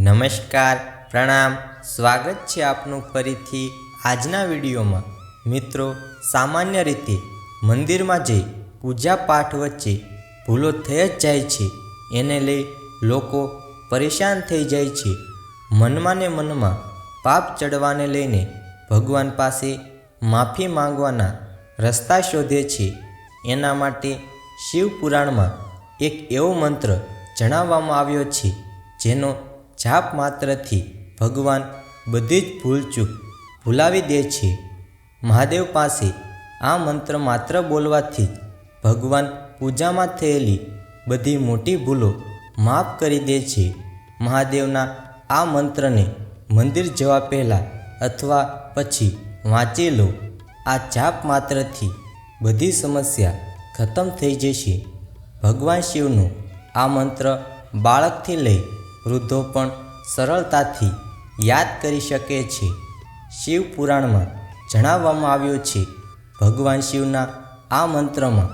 નમસ્કાર, પ્રણામ, સ્વાગત છે આપનું ફરીથી આજના વિડીયોમાં। મિત્રો, સામાન્ય રીતે મંદિરમાં જઈ પૂજા પાઠ વચ્ચે ભૂલો થઈ જ જાય છે। એને લઈ લોકો પરેશાન થઈ જાય છે। મનમાં ને મનમાં પાપ ચડવાને લઈને ભગવાન પાસે માફી માંગવાના રસ્તા શોધે છે। એના માટે શિવ પુરાણમાં એક એવો મંત્ર જણાવવામાં આવ્યો છે જેનો જાપ માત્રથી ભગવાન બધી જ ભૂલચૂક ભૂલાવી દે છે। મહાદેવ પાસે આ મંત્ર માત્ર બોલવાથી જ ભગવાન પૂજામાં થયેલી બધી મોટી ભૂલો માફ કરી દે છે। મહાદેવના આ મંત્રને મંદિર જવા પહેલાં અથવા પછી વાંચી લો। આ જાપ માત્રથી બધી સમસ્યા ખતમ થઈ જશે। ભગવાન શિવનો આ મંત્ર બાળકથી લઈ વૃદ્ધો પણ સરળતાથી યાદ કરી શકે છે। શિવ પુરાણમાં જણાવવામાં આવ્યું છે, ભગવાન શિવના આ મંત્રમાં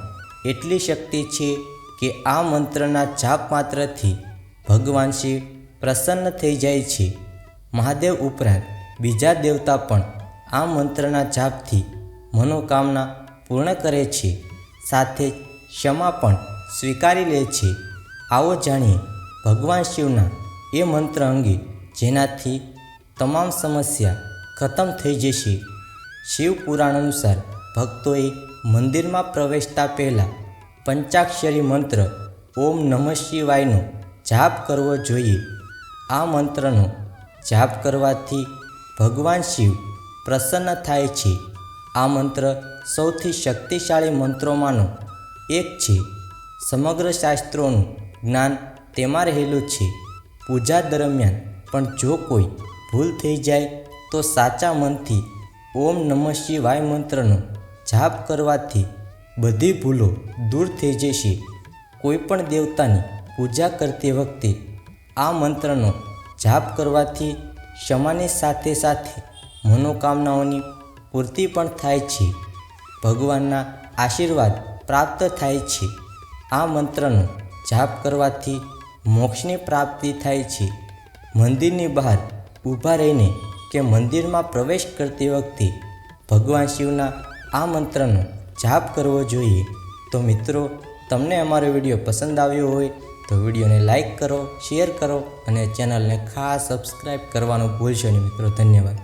એટલી શક્તિ છે કે આ મંત્રના જાપ માત્રથી ભગવાન શિવ પ્રસન્ન થઈ જાય છે। મહાદેવ ઉપરાંત બીજા દેવતા પણ આ મંત્રના જાપથી મનોકામના પૂર્ણ કરે છે, સાથે જ ક્ષમા પણ સ્વીકારી લે છે। આવો જાણીએ ભગવાન શિવના એ મંત્ર અંગે જેનાથી તમામ સમસ્યા ખતમ થઈ જશે। શિવ પુરાણ અનુસાર ભક્તોએ મંદિરમાં પ્રવેશતા પહેલાં પંચાક્ષરી મંત્ર ઓમ નમઃ શિવાયનો જાપ કરવો જોઈએ। આ મંત્રનો જાપ કરવાથી ભગવાન શિવ પ્રસન્ન થાય છે। આ મંત્ર સૌથી શક્તિશાળી મંત્રોમાંનો એક છે। સમગ્ર શાસ્ત્રોનું જ્ઞાન તેમાં રહેલું છે। પૂજા દરમિયાન પણ જો કોઈ ભૂલ થઈ જાય તો સાચા મનથી ઓમ નમઃ શિવાય મંત્રનો જાપ કરવાથી બધી ભૂલો દૂર થઈ જશે। કોઈ પણ દેવતાની પૂજા કરતી વખતે આ મંત્રનો જાપ કરવાથી ક્ષમાની સાથે સાથે મનોકામનાઓની પૂર્તિ પણ થાય છે। ભગવાનના આશીર્વાદ પ્રાપ્ત થાય છે। આ મંત્રનો જાપ કરવાથી મોક્ષની પ્રાપ્તિ થાય છે। મંદિરની બહાર ઊભા રહીને કે મંદિરમાં પ્રવેશ કરતી વખતે ભગવાન શિવના આ મંત્રનો જાપ કરવો જોઈએ। તો મિત્રો, તમને અમારો વિડીયો પસંદ આવ્યો હોય તો વિડીયોને લાઈક કરો, શેર કરો અને ચેનલને ખાસ સબસ્ક્રાઈબ કરવાનું ભૂલશો નહીં મિત્રો। ધન્યવાદ।